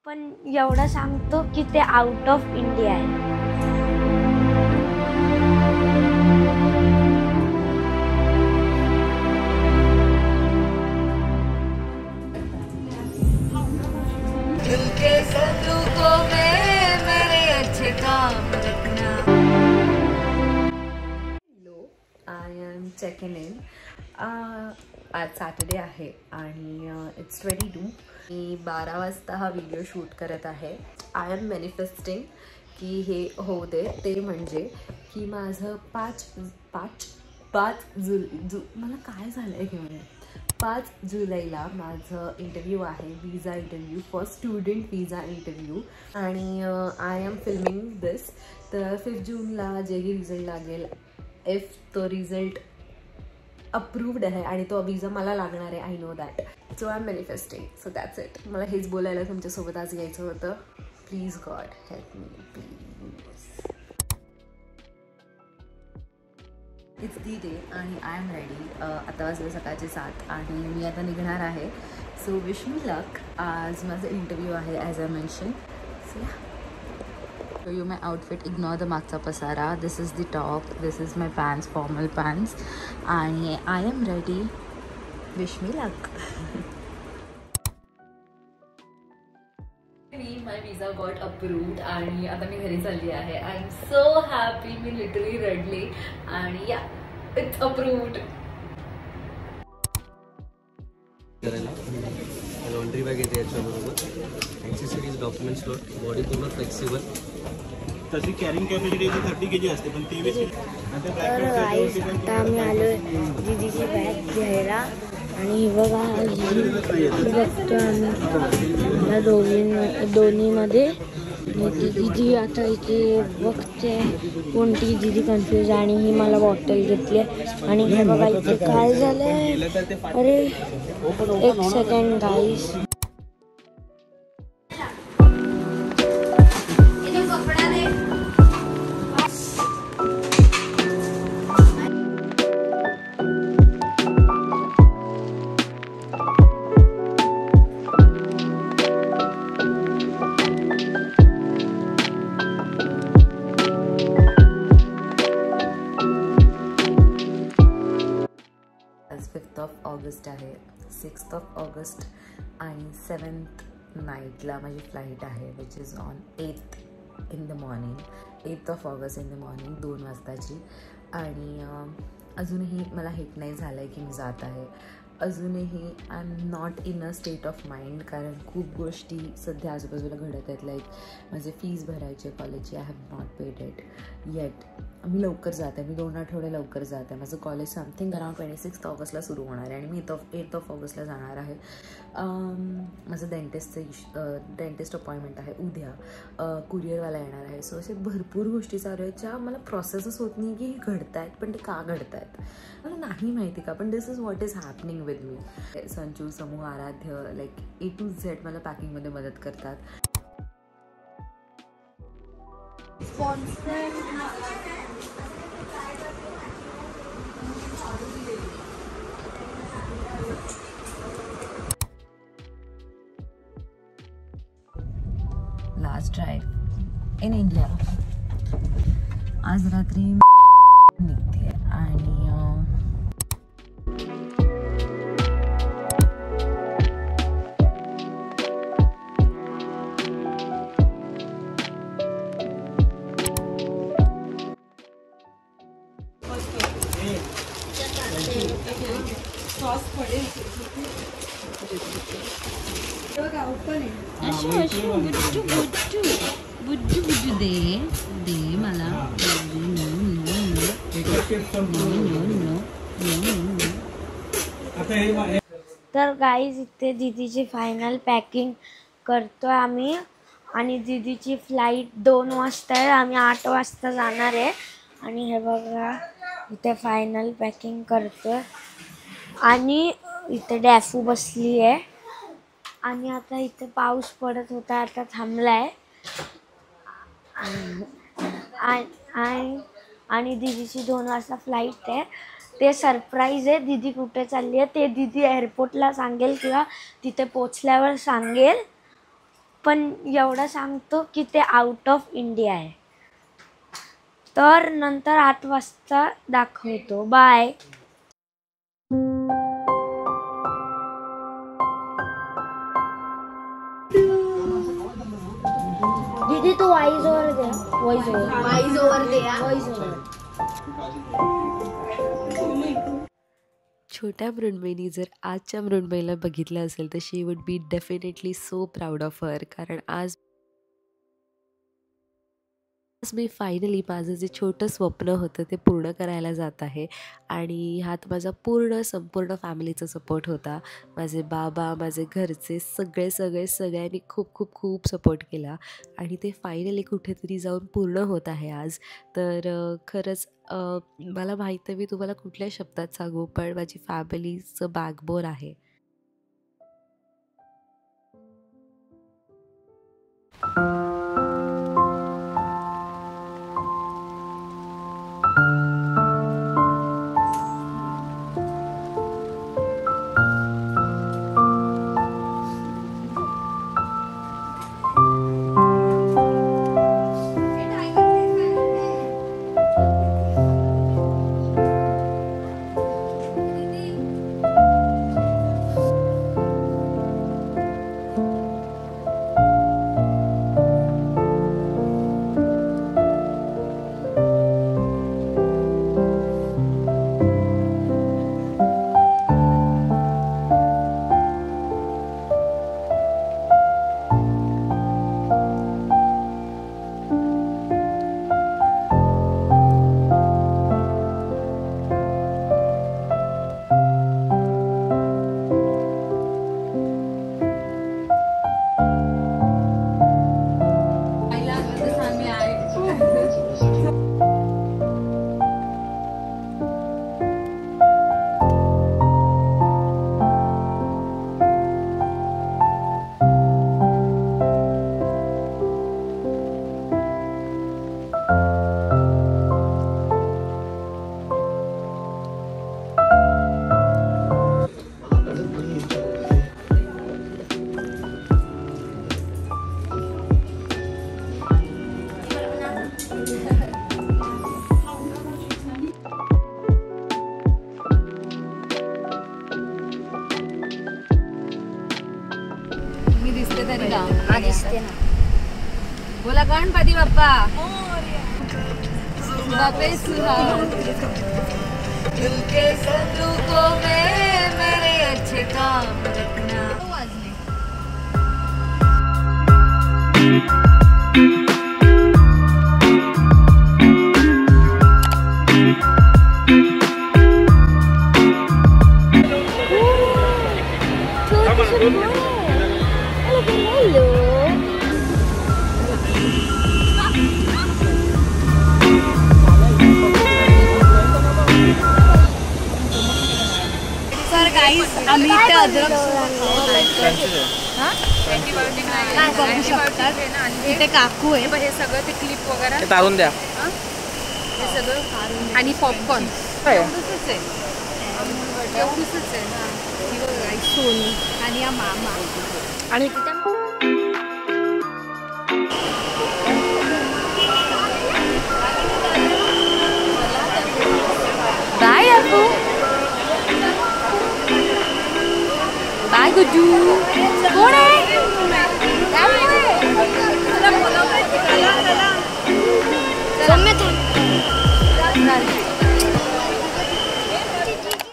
पण एवढं सांगतो की ते आउट ऑफ इंडिया आहे. दिल के संदूकों में मेरे अच्छे काम रखना. Hello, I am checking in. आज सॅटर्डे आहे आणि इट्स 22. मी 12 वाजता हा व्हिडिओ शूट करत आहे. आय एम मॅनिफेस्टिंग की हे होऊ दे. ते म्हणजे की माझं 5 मला काय झालं आहे घेऊन 5 जुलैला माझं इंटरव्ह्यू आहे, visa interview for student visa interview. आणि आय एम फिल्मिंग दिस. तर 5 जूनला जेही रिझल्ट लागेल, इफ तो रिझल्ट अप्रूव्ड आहे आणि तो विजा मला लागणार आहे, I know that. So I am manifesting. So that's it. मला हेच बोलायला तुमच्यासोबत आज यायचं होतं. Please God help me, please. It's the day आणि आय एम रेडी. आता वाजले सकाळचे 7 आणि मी आता निघणार आहे. So wish me luck. आज माझं इंटरव्ह्यू आहे as I mention. So show you my outfit. Ignore the मागचा पसारा. This is the top, this is my pants, formal pants, and I am ready. Wish me luck. My visa got approved आणि आता मी घरी चालली आहे. I am so happy. Me literally रडले आणि yeah, it's approved. Laundry bag येते याच्याबरोबर. Accessories, document slot, body पूर्ण flexible. तशी carrying capacity 30 kg असते, पण 23 आता आम्ही आलोय दीदीची बॅग घ्यायला आणि ही बघा बघतो आम्ही दोन्हीमध्ये. दीदी आता इथे बघते कोणती दीदी कन्फ्यूज आणि ही मला बॉटल घेतली आणि हे बघा इथे काय झालंय. अरे एक सेकंड गाईस. आज 5th ऑफ ऑगस्ट आहे. 6th ऑफ ऑगस्ट आणि 7th नाईटला माझी फ्लाईट आहे, which is on 8th in the morning. 8th of August in the morning 2 वाजताची. आणि अजूनही मला हेट नाही झालं आहे की मी जात आहे. अजूनही I am not in a state of mind, कारण खूप गोष्टी सध्या आजूबाजूला घडत आहेत. लाईक माझे फीज भरायचे कॉलेजची, I have not paid it yet. मी लवकर जात आहे, मी 2 आठवडे लवकर जात आहे. माझं कॉलेज समथिंग अराउंड 26th ऑगस्टला सुरू होणार आहे आणि मी 8th ऑफ ऑगस्टला जाणार आहे. माझं डेंटिस्ट अपॉइंटमेंट आहे उद्या. कुरिअरवाला येणार आहे. सो असे भरपूर गोष्टी चालू आहेत ज्या मला प्रोसेसच होत नाही की हे घडत आहेत, पण ते का घडत आहेत मला नाही माहिती का, पण this is what is happening with me. Sanchu, समूह, Aaradhya, like A to Z मला पॅकिंगमध्ये मदत करतात. Last drive in India. आज रात्री निघते आणि बुज्जू दे मला. तर गाईज इथे दीदीची फायनल पॅकिंग करतोय आम्ही आणि दीदीची फ्लाईट 2 वाजता आहे. आम्ही 8 वाजता जाणार आहे. आणि हे बघा इथे फायनल पॅकिंग करतोय आणि इथे डॅफू बसली आहे आणि आता इथे पाऊस पडत होता, आता थांबलाय. आणि दीदीची 2 वाजता फ्लाईट आहे. ते सरप्राईज आहे. दीदी कुठे चालली आहे ते दीदी एअरपोर्टला सांगेल किंवा तिथे पोचल्यावर सांगेल. पण एवढं सांगतो की ते आउट ऑफ इंडिया आहे. तर नंतर 8 वाजता दाखवतो. बाय. दीदी तू वॉइस ओव्हर दे. Voice over. छोट्या मृण्मयीनी जर आजच्या मृण्मयीला बघितलं असेल तर she would be definitely so proud of her. कारण आज मी फायनली माझं जे छोटं स्वप्न होतं ते पूर्ण करायला जात आहे. आणि ह्यात माझा संपूर्ण फॅमिलीचा सपोर्ट होता. माझे बाबा, माझे घरचे सगळ्यांनी खूप खूप खूप सपोर्ट केला आणि ते फायनली कुठेतरी जाऊन पूर्ण होत आहे आज. तर खरंच मला माहीत नाही मी तुम्हाला कुठल्या शब्दात सांगू, पण माझी फॅमिलीचं बॅकबोन आहे. दिसते ना. बोला गणपती बाप्पा. बापे सुहाग दिल के संदूकों में मेरे अच्छे काम रखना. आम्ही ते अद्रक बघू शकतात. इथे काकू आहे. हे सगळं ते क्लिप वगैरे तारून द्या. हे सगळं आणि पॉपकॉर्न एवढंच आहे. एवढंच आहे. सोनू आणि या मामा आणि बाय आपू. बाय गुड्डू. कोण आहे?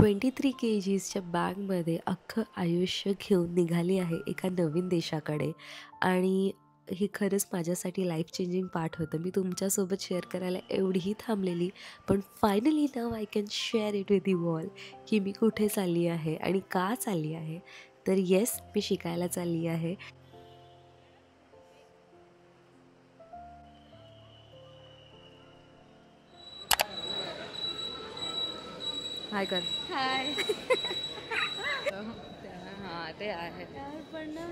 23 kgsच्या बॅगमध्ये अख्खं आयुष्य घेऊन निघाली आहे एका नवीन देशाकडे. आणि हे खरंच माझ्यासाठी लाईफ चेंजिंग पार्ट होतं. मी तुमच्यासोबत शेअर करायला एवढीही थांबलेली, पण finally now I can share it with you all की मी कुठे चालली आहे आणि का चालली आहे. तर येस, मी शिकायला चालली आहे. हाय कर. हाय. हां ते आहे. पण ना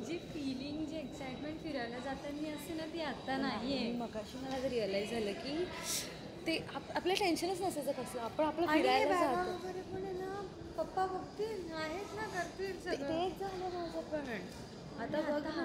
जी फिलिंग, जी एक्साइटमेंट फिरायला जाताना असते ना, ती आता नाही आहे. मगाशी मला जर रिअलाईज झालं की ते आपलं टेन्शनच नसायचं कसलं. आपण आपलं फिरायला जातो. पण ना पप्पा बघतील आहेत ना, करतील. तेच झालं माझं पण. आता बघ ना.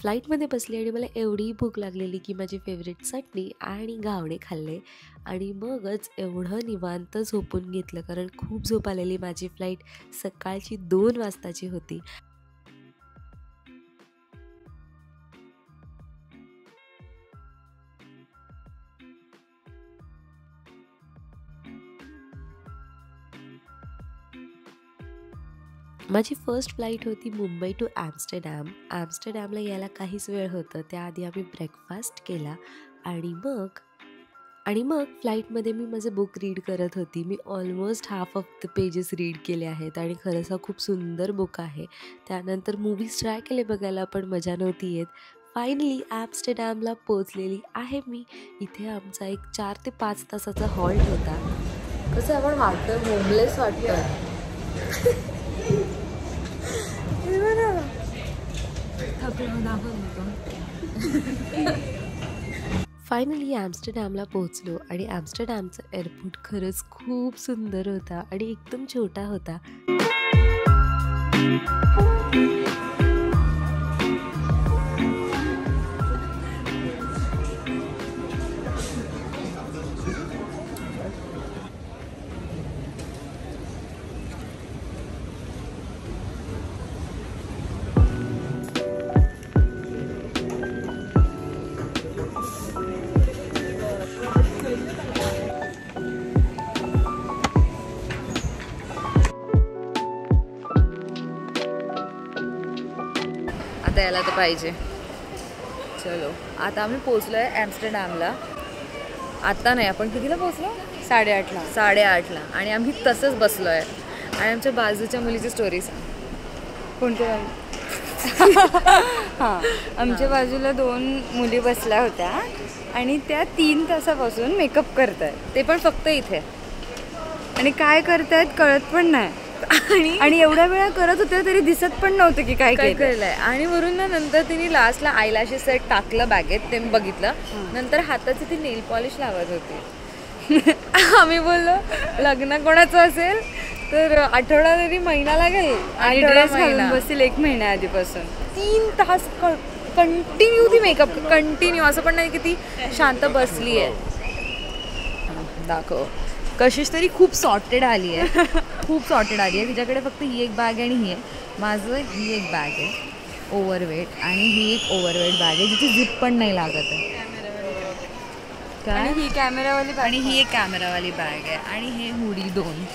फ्लाईटमध्ये बसली आणि मला एवढी भूक लागलेली की माझी फेवरेट चटणी आणि घावणे खाल्ले आणि मगच एवढं निवांत झोपून घेतलं, कारण खूप झोप आलेली. माझी फ्लाईट सकाळची 2 वाजताची होती. माझी फर्स्ट फ्लाईट होती मुंबई टू ॲम्स्टरडॅम. ॲम्स्टरडॅमला यायला काहीच वेळ होतं, त्याआधी आम्ही ब्रेकफास्ट केला आणि मग फ्लाईटमध्ये मी माझं बुक रीड करत होती. मी almost half of the pages read केले आहेत आणि खरंच हा खूप सुंदर बुक आहे. त्यानंतर मूवीज ट्राय केले बघायला, पण मजा नव्हती येत. फायनली ॲम्स्टरडॅमला पोचलेली आहे मी. इथे आमचा एक 4 ते 5 तासाचा हॉल्ट होता. कसं आपण वाटतं होमलेस वाटतं. फायनली ॲम्स्टरडॅमला पोहोचलो आणि ॲम्स्टरडॅमचं एअरपोर्ट खरंच खूप सुंदर होता आणि एकदम छोटा होता. आता यायला तर पाहिजे. चलो आता आम्ही पोचलो आहे ॲम्स्टरडॅमला. आता नाही, आपण कितीला पोचलो? 8:30ला. आणि आम्ही तसंच बसलो आहे. आणि आमच्या बाजूच्या मुलीची स्टोरी सांग. कोणत्या? हां, आमच्या बाजूला 2 मुली बसल्या होत्या आणि त्या 3 तासापासून मेकअप करत आहेत. ते पण फक्त इथे. आणि काय करतायत कळत पण नाही. आणि एवढ्या वेळा करत होत्या तरी दिसत पण नव्हतं की काय केलंय. आणि वरून ना नंतर तिने लास्टला आयलॅशेस सेट टाकलं बॅगेत, ते मी बघितलं. नंतर हाताची ती नेल पॉलिश लावत होती. आम्ही बोललो लग्न कोणाचं असेल तर आठवडा तरी महिना लागेल. आणि ड्रेस घालून बसतील 1 महिन्या आधीपासून. 3 तास कंटिन्यू ती मेकअप, कंटिन्यू. असं पण नाही की ती शांत बसली आहे. दाखव. कशिश तरी खूप सॉर्टेड आली आहे. तिच्याकडे फक्त ही एक बॅग आणि ही आहे. माझं ही एक बॅग आहे ओव्हरवेट, आणि ही एक ओव्हरवेट बॅग आहे जिची झिप पण नाही लागत आहे. आणि ही कॅमेरावाली बॅग, आणि ही एक कॅमेरावाली बॅग आहे, आणि हे हुडी 2.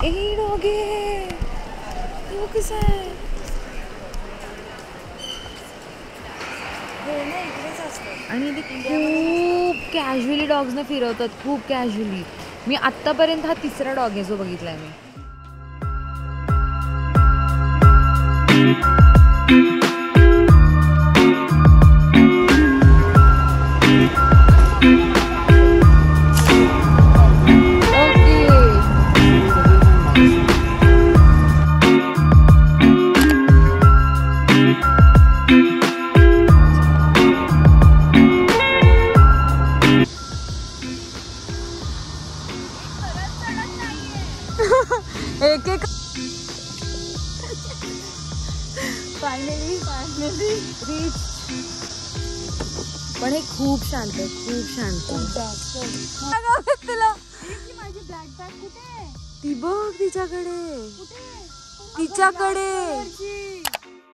ए डॉगे कसं आहे. आणि ते खूप कॅज्युअली डॉग्सना फिरवतात, खूप कॅज्युअली. मी आत्तापर्यंत हा 3रा डॉग आहे जो बघितलाय मी. एक फायनली रीच. पण हे खूप शांत आहे, खूप शांत. तुला माझी ब्लॅक बॅग कुठे आहे? ती बघ तिच्याकडे.